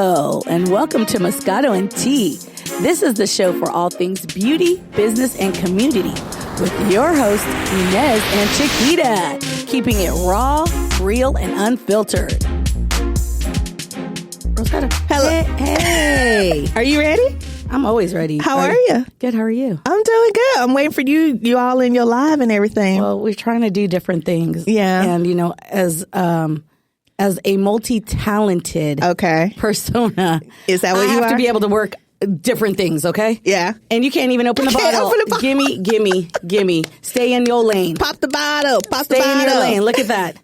Hello, and welcome to Moscato and Tea. This is the show for all things beauty, business, and community with your hosts, Inez and Chiquita, keeping it raw, real, and unfiltered. Rosetta. Hello. Hey. Are you ready? I'm always ready. How are you? Good. How are you? I'm doing good. I'm waiting for you all in your live and everything. Well, we're trying to do different things. Yeah. And, as a multi-talented persona, Is that what I you have to are? be able to work different things, okay? Yeah. And you can't even open the Can't bottle. open the bottle. Gimme. Stay in your lane. Pop the bottle. Stay in your lane. Look at that.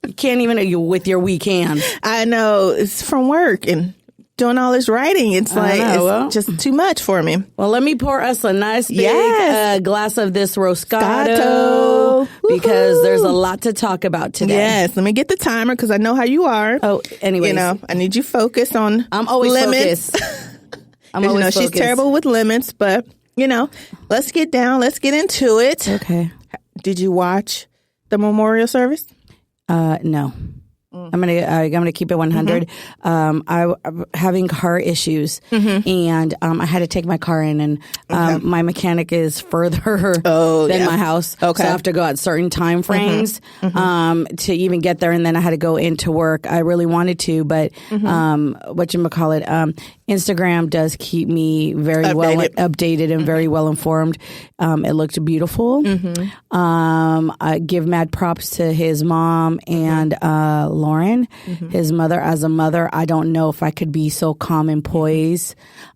You can't even with your weak hands. I know. It's from work and doing all this writing. It's it's just too much for me. Well, let me pour us a nice big Yes. glass of this Roscato Gato. because Woohoo. there's a lot to talk about today. Yes. Let me get the timer because I know how you are. Oh, anyways. I need you focused on I'm always limits. focused. I'm always she's focused. terrible with limits, but, let's get down. Let's get into it. Okay. Did you watch the memorial service? No. I'm gonna keep it 100. I'm having car issues, and I had to take my car in, and my mechanic is further than my house. Okay. So I have to go at certain time frames to even get there, and then I had to go into work. I really wanted to, but Instagram does keep me very well updated and very well informed. It looked beautiful. I give mad props to his mom and Lauren, his mother. As a mother, I don't know if I could be so calm and poised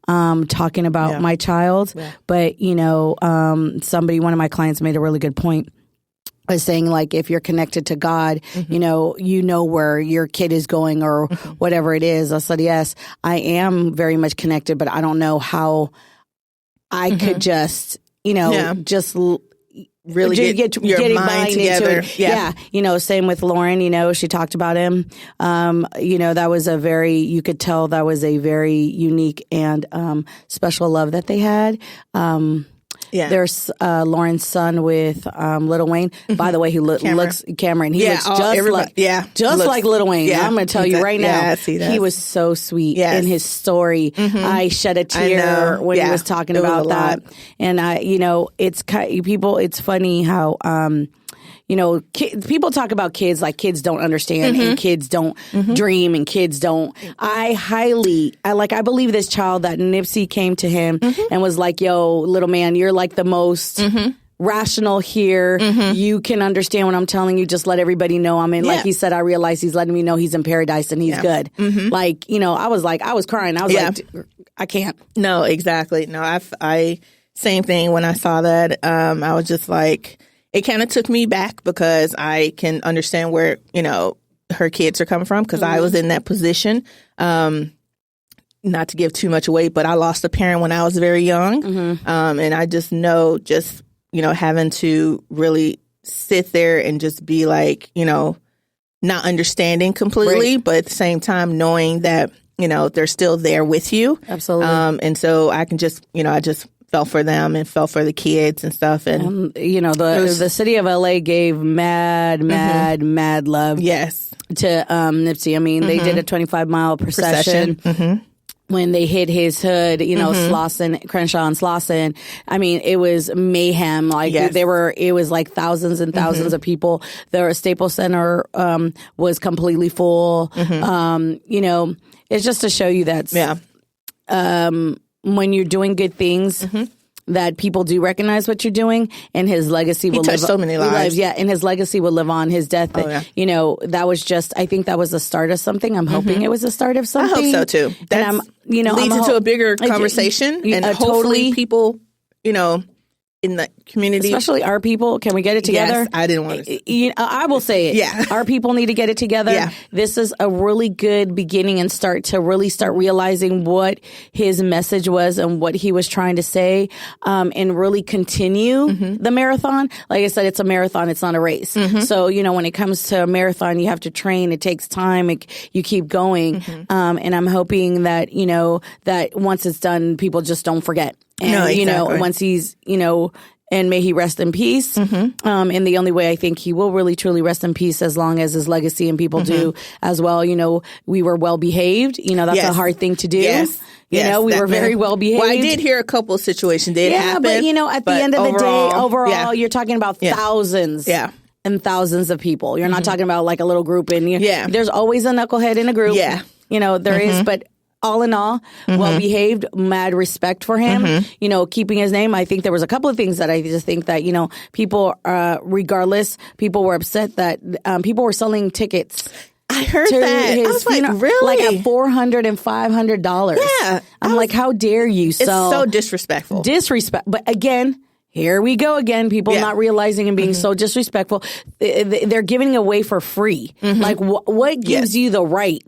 talking about my child. Yeah. But, one of my clients made a really good point. I was saying, like, if you're connected to God, you know where your kid is going or whatever it is. I said, yes, I am very much connected, but I don't know how I could just, really get your mind together. Yeah. Same with Lauren, she talked about him. That was you could tell that was a very unique and special love that they had. Yeah. There's Lauren's son with Lil Wayne. By the way, he looks Cameron. He looks just like Lil Wayne. Yeah, I'm going to tell you right now. He was so sweet in his story. I shed a tear when he was talking about that. And it's funny how people talk about kids like kids don't understand and kids don't dream and kids don't. I believe this child that Nipsey came to him and was like, yo, little man, you're like the most rational here. You can understand what I'm telling you. Just let everybody know I'm in. Like he said, I realize he's letting me know he's in paradise and he's good. I was crying. I was like, I can't. No, exactly. No, I same thing when I saw that. I was just like, it kind of took me back because I can understand where, her kids are coming from because I was in that position. Not to give too much away, but I lost a parent when I was very young. And I just know having to really sit there and just be like, not understanding completely, but at the same time knowing that, they're still there with you. Absolutely. And so I can just, I just fell for them and fell for the kids and stuff. And, the city of LA gave mad love. Yes. To Nipsey. I mean, they did a 25-mile procession. When they hit his hood, Slauson, Crenshaw and Slauson. I mean, it was mayhem. Like it was like thousands and thousands of people. The Staples Center was completely full. It's just to show you that when you're doing good things, that people do recognize what you're doing, and his legacy will live. He touched so many lives. Yeah, and his legacy will live on. His death, that was just. I think that was the start of something. I'm hoping it was the start of something. I hope so too. That leads into a bigger conversation, and hopefully people, in the community, especially our people, can we get it together? Yes, I didn't want to. I will say it. Yeah, our people need to get it together. Yeah. This is a really good beginning and start realizing what his message was and what he was trying to say, and really continue the marathon. Like I said, it's a marathon; it's not a race. So when it comes to a marathon, you have to train. It takes time. You keep going, and I'm hoping that that once it's done, people just don't forget. And, no, exactly. Once he's, and may he rest in peace. And the only way I think he will really truly rest in peace as long as his legacy and people do as well. You know, we were well behaved. You know, that's a hard thing to do. You know, we were very well behaved. Well, I did hear a couple of situations did happen. But you know, at the end of the day, overall, you're talking about thousands. And thousands of people. You're not talking about like a little group. And there's always a knucklehead in a group. You know, there is, but all in all, well behaved, mad respect for him, you know, keeping his name. I think there was a couple of things that I just think that, you know, people, regardless, people were upset that people were selling tickets. I heard that. I was like, really? Like at $400 and $500. Yeah. I'm like, how dare you sell? It's so disrespectful. But again, here we go again. People not realizing and being so disrespectful. They're giving away for free. Like, what gives you the right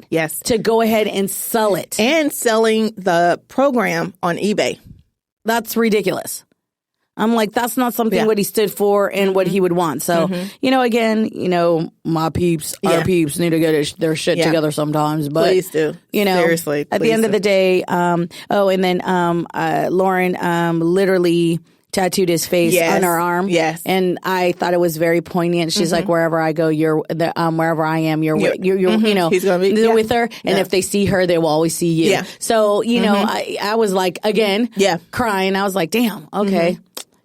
to go ahead and sell it? And selling the program on eBay. That's ridiculous. I'm like, that's not something what he stood for and what he would want. So, you know, again, you know, my peeps, our peeps need to get their shit together sometimes. But please do. You know, seriously. At the end of the day, and then Lauren literally tattooed his face on her arm. And I thought it was very poignant. She's like, wherever I go, wherever I am, you're you know, he's gonna be with her. And if they see her, they will always see you. So, you know, I was like, again, crying. I was like, damn, okay.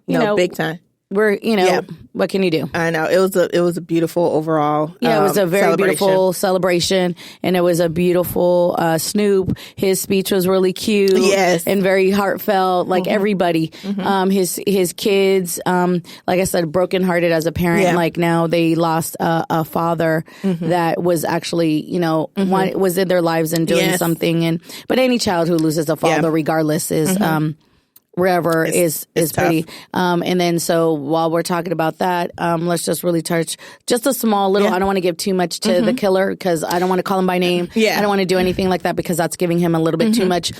You know, big time. We're, you know, what can you do? I know. It was a beautiful overall it was a very beautiful celebration. And it was a beautiful Snoop. His speech was really cute. And very heartfelt, like everybody. His kids, like I said, brokenhearted as a parent. Like now they lost a father that was actually, you know, was in their lives and doing something. But any child who loses a father, regardless, is wherever is pretty. And then so while we're talking about that, let's just really touch just a small little, I don't want to give too much to the killer because I don't want to call him by name. I don't want to do anything like that because that's giving him a little bit too much.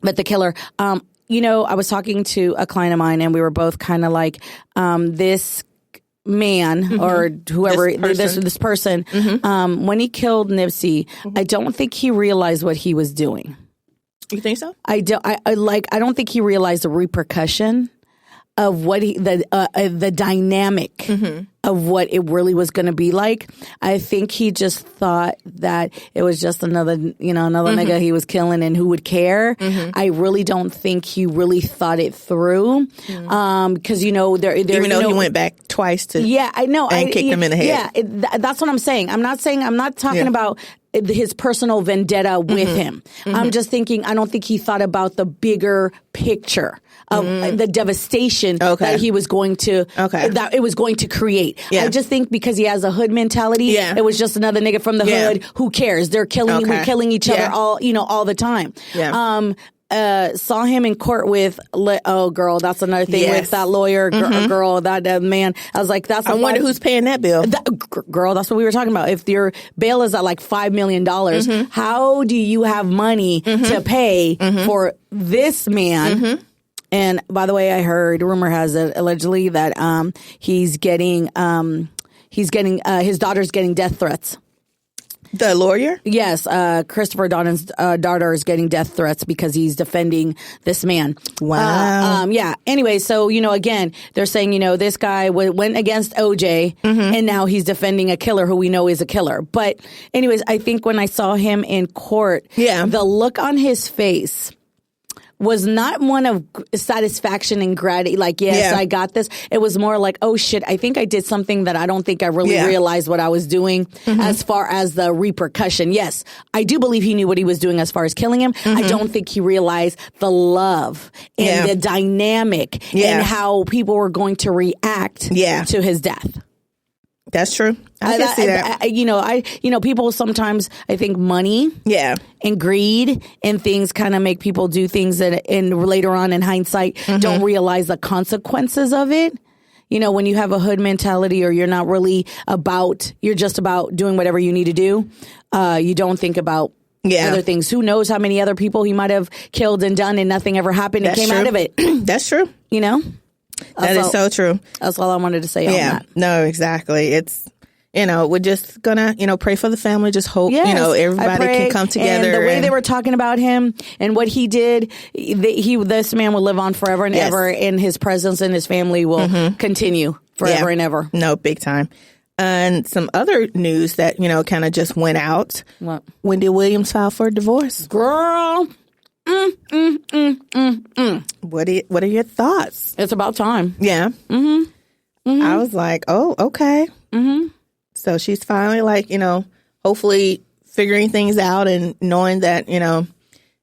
But the killer, you know, I was talking to a client of mine and we were both kind of like, this man or whoever, this person, when he killed Nipsey, I don't think he realized what he was doing. You think so? I don't think he realized the repercussion of what the dynamic of what it really was going to be like. I think he just thought that it was just another nigga he was killing and who would care. I really don't think he really thought it through. Because, you know, even though he went back twice to I know and kicked him in the head. That's what I'm saying. I'm not talking about his personal vendetta with him. I'm just thinking, I don't think he thought about the bigger picture of the devastation that he was going to, that it was going to create. I just think because he has a hood mentality, it was just another nigga from the hood. Who cares? They're we're killing each other all the time. Saw him in court with, oh girl, that's another thing with that lawyer girl, that man. I was like, I wonder who's paying that bill. Girl, that's what we were talking about. If your bail is at like $5 million, how do you have money to pay for this man? And by the way, I heard, rumor has it allegedly that his daughter's getting death threats. The lawyer? Yes. Christopher Donovan's daughter is getting death threats because he's defending this man. Wow. Anyway, so, you know, again, they're saying, you know, this guy went against OJ and now he's defending a killer who we know is a killer. But anyways, I think when I saw him in court, the look on his face was not one of satisfaction and gratitude, like, yes, I got this. It was more like, oh shit, I think I did something that I don't think I really realized what I was doing as far as the repercussion. Yes, I do believe he knew what he was doing as far as killing him. I don't think he realized the love and the dynamic and how people were going to react to his death. That's true. I can see that. People sometimes, I think money and greed and things kind of make people do things that later on in hindsight don't realize the consequences of it. You know, when you have a hood mentality or you're not really you're just about doing whatever you need to do. You don't think about other things. Who knows how many other people he might have killed and done and nothing ever happened and came out of it. That's true. You know? That is so true. That's all I wanted to say on that. No, exactly. we're just gonna, pray for the family. Just hope, Yes, everybody can come together. And the way they were talking about him and what he did, this man will live on forever and ever, and his presence and his family will continue forever and ever. No, big time. And some other news that, kind of just went out. What? Wendy Williams filed for divorce. Girl. What are your thoughts? It's about time. Yeah. I was like, oh, okay. So she's finally like, hopefully figuring things out and knowing that,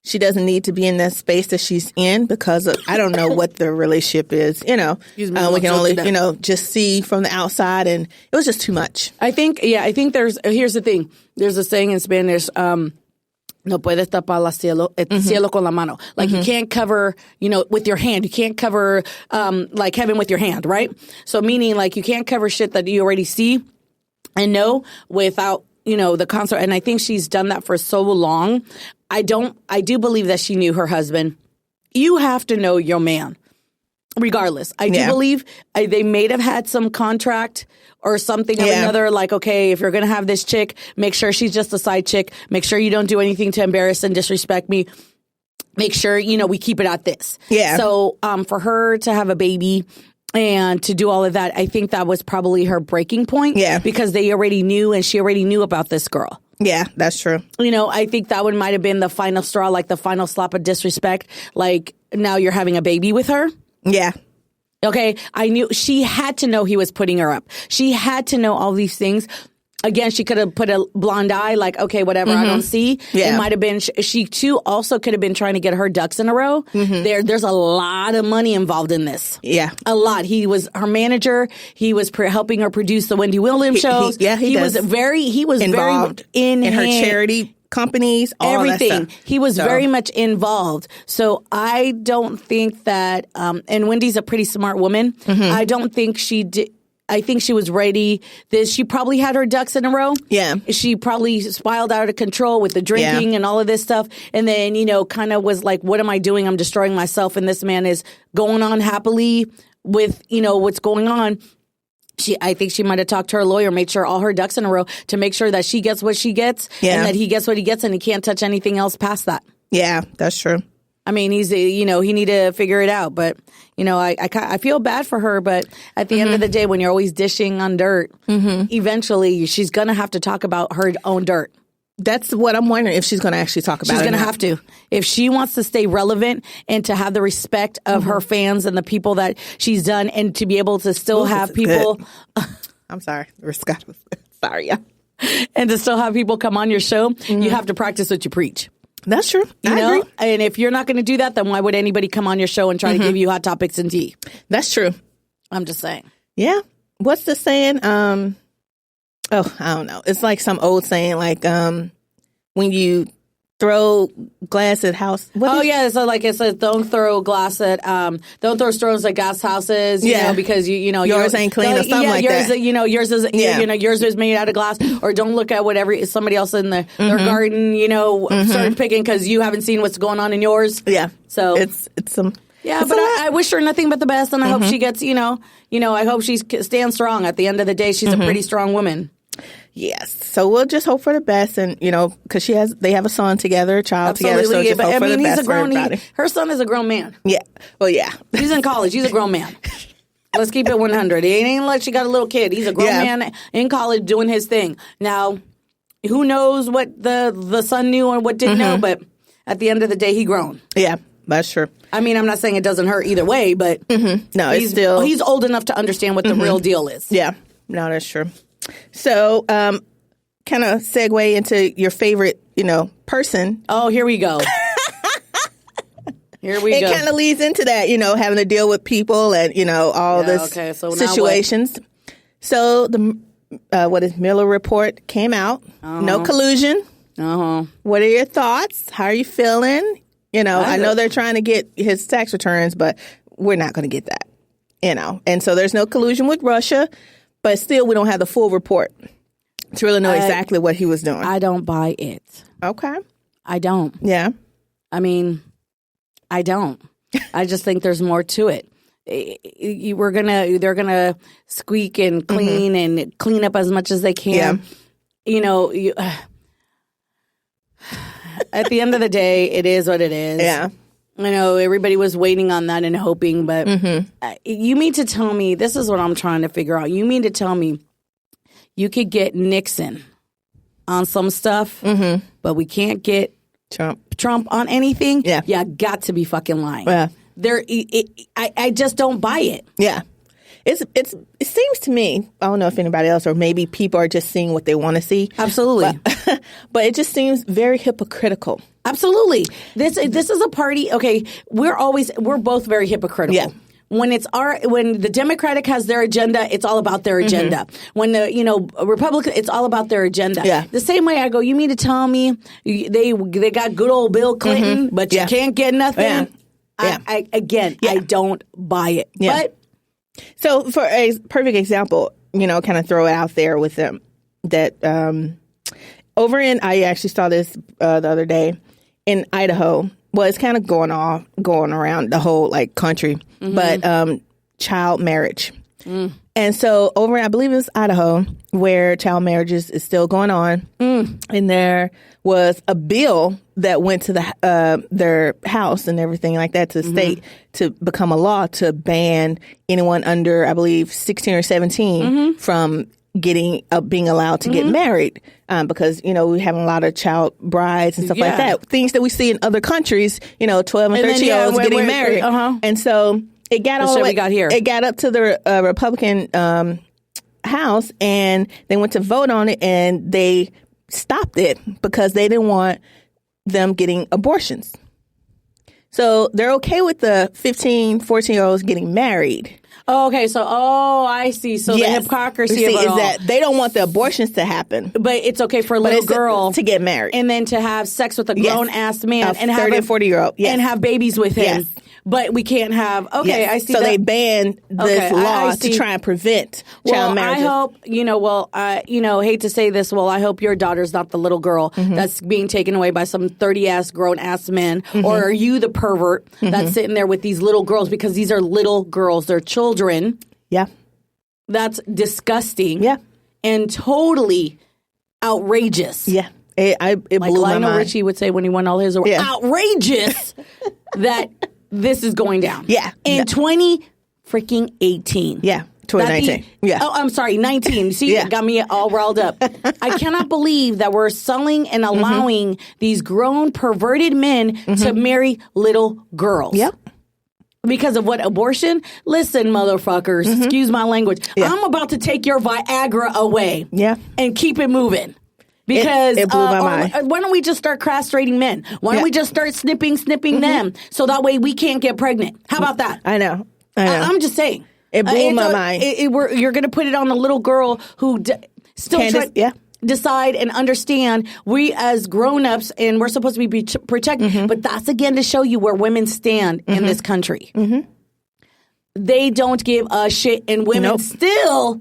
she doesn't need to be in that space that she's in because of, I don't know what the relationship is, we can only, just see from the outside, and it was just too much. I think here's the thing. There's a saying in Spanish, no puedes tapar el cielo con la mano. Like you can't cover, with your hand. You can't cover, like heaven with your hand, right? So meaning like you can't cover shit that you already see and know without, the concert. And I think she's done that for so long. I do believe that she knew her husband. You have to know your man, regardless. I do believe they may have had some contract or something or another, like, okay, if you're going to have this chick, make sure she's just a side chick. Make sure you don't do anything to embarrass and disrespect me. Make sure, we keep it at this. Yeah. So for her to have a baby and to do all of that, I think that was probably her breaking point. Yeah. Because they already knew, and she already knew about this girl. Yeah, that's true. I think that one might have been the final straw, like the final slap of disrespect. Like, now you're having a baby with her. Yeah. Okay. I knew she had to know he was putting her up. She had to know all these things. Again, she could have put a blonde eye, like, okay, whatever, I don't see. Yeah. It might have been, she too also could have been trying to get her ducks in a row. There's a lot of money involved in this. Yeah. A lot. He was her manager. He was helping her produce the Wendy Williams shows. He was very involved in her charity companies, all everything. That stuff. He was very much involved. So I don't think that, and Wendy's a pretty smart woman. I don't think she did. I think she was ready. She probably had her ducks in a row. Yeah. She probably spiraled out of control with the drinking and all of this stuff. And then, kind of was like, what am I doing? I'm destroying myself. And this man is going on happily with, what's going on. I think she might have talked to her lawyer, made sure all her ducks in a row to make sure that she gets what she gets and that he gets what he gets, and he can't touch anything else past that. Yeah, that's true. I mean, he need to figure it out. But, I feel bad for her. But at the end of the day, when you're always dishing on dirt, eventually she's going to have to talk about her own dirt. That's what I'm wondering, if she's going to actually talk about it. She's going to have to. If she wants to stay relevant and to have the respect of her fans and the people that she's done, and to be able to still have people. I'm sorry. Sorry, yeah. And to still have people come on your show, you have to practice what you preach. That's true. I agree. And if you're not going to do that, then why would anybody come on your show and try to give you hot topics and tea? That's true. I'm just saying. Yeah. What's the saying? I don't know. It's like some old saying, like when you throw glass at house. So like it says, don't throw stones at gas houses. Because yours ain't clean or something like yours, that. Yours is yours is made out of glass. Or don't look at whatever somebody else in their garden started picking because you haven't seen what's going on in yours. Yeah. So it's some. Yeah, but I wish her nothing but the best, and I hope she gets I hope she stands strong. At the end of the day, she's a pretty strong woman. Yes. So we'll just hope for the best, and because they have a son together, a child together. So just hope for the best for everybody. Her son is a grown man. Yeah. Well, yeah. He's in college. He's a grown man. Let's keep it 100. It ain't like she got a little kid. He's a grown man in college doing his thing. Now, who knows what the son knew or what didn't know? But at the end of the day, he grown. Yeah, that's true. I mean, I'm not saying it doesn't hurt either way, but no, he's old enough to understand what the real deal is. Yeah. No, that's true. So, kind of segue into your favorite, person. Oh, here we go. It kind of leads into that, having to deal with people and, all this situations. So the Miller report came out. No collusion. What are your thoughts? How are you feeling? I know they're trying to get his tax returns, but we're not going to get that. And so there's no collusion with Russia. But still, we don't have the full report to really know exactly what he was doing. I don't buy it. Okay. I don't. Yeah. I mean, I don't. I just think there's more to it. they're gonna squeak and clean and clean up as much as they can. Yeah. At the end of the day, it is what it is. Yeah. I know everybody was waiting on that and hoping, but you mean to tell me, this is what I'm trying to figure out. You mean to tell me you could get Nixon on some stuff, but we can't get Trump on anything? Yeah. You got to be fucking lying. Yeah. I just don't buy it. Yeah. It seems to me, I don't know if anybody else or maybe people are just seeing what they want to see. Absolutely. But it just seems very hypocritical. Absolutely. This is a party. Okay, we're both very hypocritical. Yeah. When the Democratic has their agenda, it's all about their agenda. When the Republican, it's all about their agenda. Yeah. The same way I go, you mean to tell me they got good old Bill Clinton, but you can't get nothing? Yeah. I don't buy it. Yeah. But so for a perfect example, kind of throw it out there with them that I actually saw this the other day in Idaho. Well, it's kind of going around the whole country, but child marriage. And so over, I believe it's Idaho, where child marriages is still going on. And there was a bill that went to their house and everything like that to the state to become a law to ban anyone under, I believe, 16 or 17 from being allowed to get married, because we have a lot of child brides and stuff like that, things that we see in other countries, 12 and 13-year-olds getting married. And so it got all the way here. It got up to the Republican House, and they went to vote on it, and they stopped it because they didn't want them getting abortions. So they're okay with the 15, 14-year-olds getting married. Oh, okay. So, I see. So the hypocrisy of it all is that they don't want the abortions to happen. But it's okay for a little girl to get married. And then to have sex with a grown-ass man. And 30 or 40-year-old. Yes. And have babiys with him. Yes. But we can't have, I see. So they banned this law to try and prevent child marriages. I hope, hate to say this, I hope your daughter's not the little girl that's being taken away by some 30-ass, grown-ass men. Or are you the pervert that's sitting there with these little girls? Because these are little girls. They're children. Yeah. That's disgusting. Yeah. And totally outrageous. Yeah. It blew my mind. Lionel Richie would say when he won all his awards. Outrageous that this is going down. Yeah. In 2018. Yeah. 2019. I'm sorry, 19. See, it got me all riled up. I cannot believe that we're selling and allowing these grown, perverted men to marry little girls. Yep. Because of what? Abortion? Listen, motherfuckers, excuse my language. I'm about to take your Viagra away. Yeah. And keep it moving. Because it blew my mind. Why don't we just start castrating men? Why don't we just start snipping them so that way we can't get pregnant? How about that? I know. I'm just saying. It blew my mind. You're going to put it on the little girl who decide and understand we as grown-ups, and we're supposed to be protected. But that's again to show you where women stand in this country. They don't give a shit, and women still,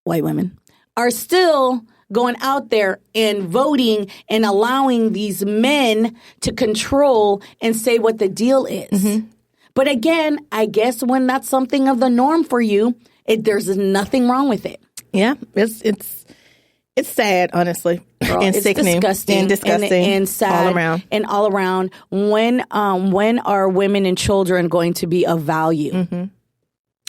white women, are still going out there and voting and allowing these men to control and say what the deal is. But again, I guess when that's something of the norm for you, there's nothing wrong with it. Yeah, it's sad, honestly, and it's sickening, disgusting, and sad, all around. When are women and children going to be of value?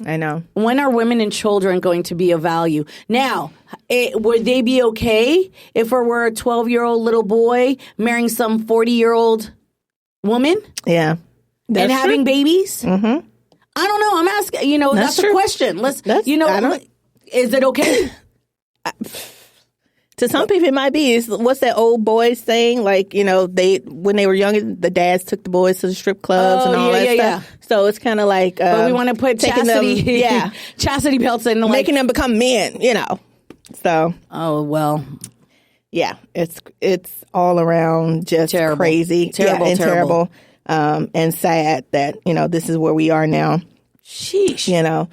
I know. When are women and children going to be of value? Now, would they be okay if it were a 12-year-old little boy marrying some 40-year-old woman? Yeah. And having babies? I don't know. I'm asking, that's a question. Is it okay? To some people, it might be. What's that old boys saying? When they were young, the dads took the boys to the strip clubs and all that stuff. Yeah. So it's kind of like, but we want to put chastity, chastity belts in, making them become men. So. Oh well. Yeah, it's all around just crazy, terrible, and sad that this is where we are now. Sheesh.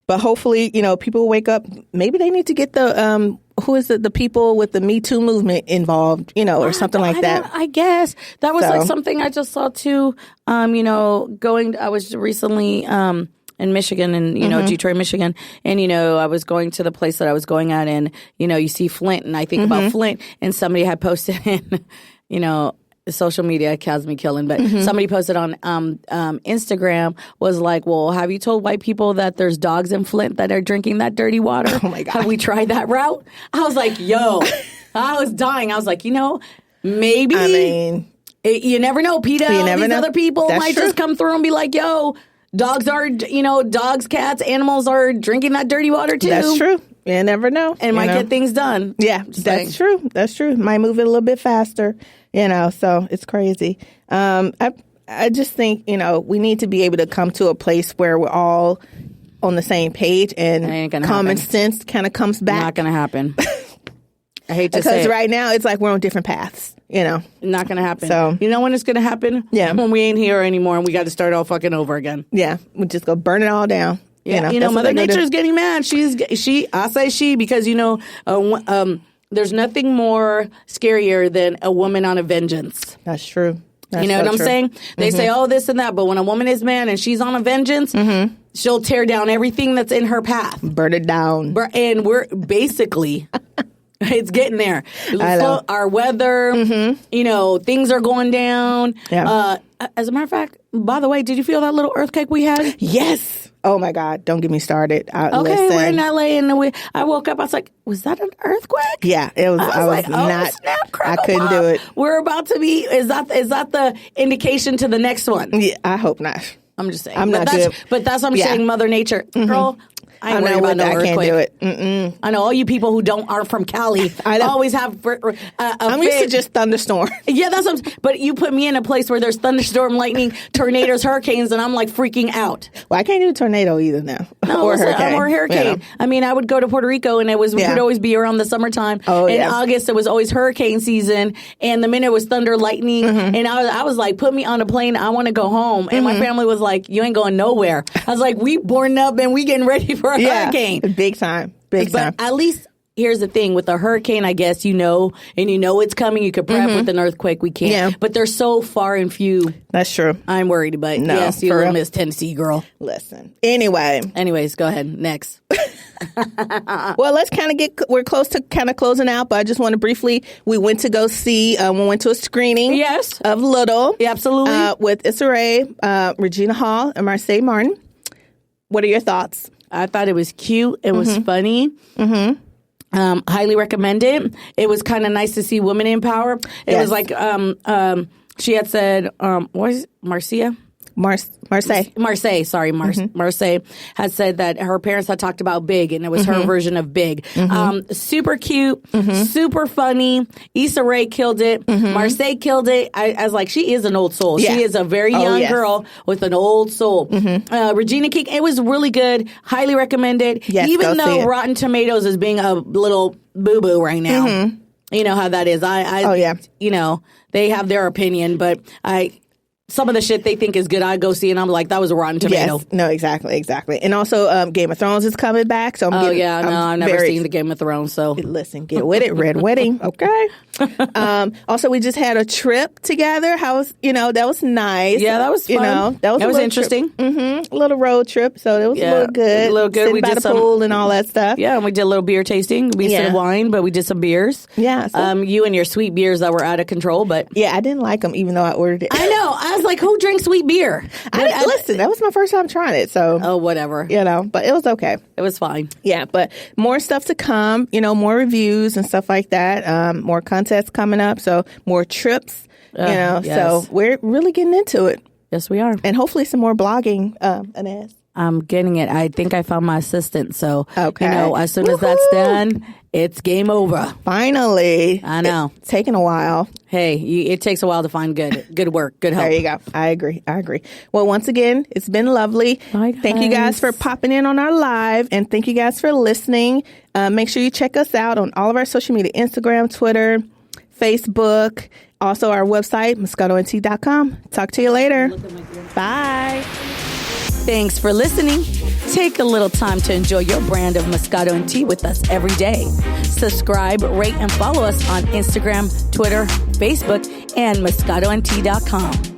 But hopefully, people will wake up. Maybe they need to get the the people with the Me Too movement involved, or something like that. I guess that was like something I just saw too. I was recently in Michigan and, Detroit, Michigan. And, I was going to the place that I was going at and, you see Flint and I think about Flint and somebody had posted in, social media has me killing, but somebody posted on Instagram was like, well, have you told white people that there's dogs in Flint that are drinking that dirty water? Oh my God. Have we tried that route? I was like, yo, I was dying. I was like, maybe. I mean, you never know, Peter. You never know. Other people That's might true. just come through and be like, yo, dogs, cats, animals are drinking that dirty water too. That's true. You never know. And might get things done. Yeah, that's true. That's true. Might move it a little bit faster, so it's crazy. I just think, we need to be able to come to a place where we're all on the same page and common sense kind of comes back. Not going to happen. I hate to say it. Because right now it's like we're on different paths, Not going to happen. So, you know when it's going to happen? Yeah. When we ain't here anymore and we got to start all fucking over again. Yeah. We just go burn it all down. Yeah, Mother Nature's getting mad. I say she because, there's nothing more scarier than a woman on a vengeance. That's true. You know what I'm saying? They say, oh, this and that. But when a woman is mad and she's on a vengeance, she'll tear down everything that's in her path. Burn it down. And we're basically... It's getting there. I know. Our weather, things are going down. Yeah. As a matter of fact, by the way, did you feel that little earthquake we had? Yes. Oh, my God. Don't get me started. Okay, we're in L.A. and I woke up. I was like, was that an earthquake? Yeah, it was. I was not. Snap, I couldn't do it. We're about to be. Is that the indication to the next one? Yeah, I hope not. I'm just saying. I'm not good. But that's what I'm saying. Mother Nature, girl. I ain't worried about no earthquake. I can't do it. Mm-mm. I know all you people who aren't from Cali always have. I'm used to just thunderstorm. Yeah, that's what but you put me in a place where there's thunderstorm, lightning, tornadoes, hurricanes, and I'm like freaking out. Well, I can't do a tornado either now. No, or hurricane. Yeah. I mean, I would go to Puerto Rico and it would always be around the summertime. Oh, in August, it was always hurricane season. And the minute it was thunder, lightning. And I was like, put me on a plane. I want to go home. And my family was like, you ain't going nowhere. I was like, we born up and we getting ready for a hurricane. Big time. Big time. But at least here's the thing with a hurricane, I guess, and it's coming. You could prep with an earthquake. We can't. Yeah. But they're so far and few. That's true. I'm worried, but yes, you little Miss Tennessee girl. Listen. Anyways, go ahead. Next. Well, let's we're close to kind of closing out, but I just want to briefly, we went to go see, we went to a screening of Little. Yeah, absolutely. With Issa Rae, Regina Hall, and Marseille Martin. What are your thoughts? I thought it was cute. It was funny. Highly recommend it. It was kind of nice to see women in power. It was like she had said, what is it? Marcia? Marseille, sorry, Marseille had said that her parents had talked about Big, and it was her version of Big. Super cute, super funny. Issa Rae killed it. Marseille killed it. I was like, she is an old soul. Yeah. She is a very young girl with an old soul. Regina King, it was really good. Highly recommended. Yes, even though Rotten Tomatoes is being a little boo-boo right now. You know how that is. They have their opinion, but some of the shit they think is good, I go see, and I'm like, that was a Rotten Tomato. Yes. No, exactly. And also, Game of Thrones is coming back. So I've never seen the Game of Thrones. So listen, get with it. Red Wedding, okay. Also, we just had a trip together. How was that was nice. Yeah, that was fun. That was interesting. A little road trip. So it was a little good. Sitting we by did the pool and all that stuff. Yeah, and we did a little beer tasting. We said wine, but we did some beers. Yeah. So. You and your sweet beers that were out of control, but yeah, I didn't like them, even though I ordered it. I know. I was like, who drinks sweet beer? Listen, that was my first time trying it, so whatever. But it was okay. It was fine. Yeah, but more stuff to come. More reviews and stuff like that. More contests coming up, so more trips. Yes. So we're really getting into it. Yes, we are, and hopefully some more blogging. Inez. I'm getting it. I think I found my assistant. So, okay. As soon as that's done, it's game over. Finally. I know. It's taken a while. Hey, it takes a while to find good work, good help. There you go. I agree. Well, once again, it's been lovely. Bye, guys. Thank you guys for popping in on our live, and thank you guys for listening. Make sure you check us out on all of our social media, Instagram, Twitter, Facebook, also our website, moscatont.com. Talk to you later. Bye. Thanks for listening. Take a little time to enjoy your brand of Moscato and tea with us every day. Subscribe, rate, and follow us on Instagram, Twitter, Facebook, and MoscatoandTea.com.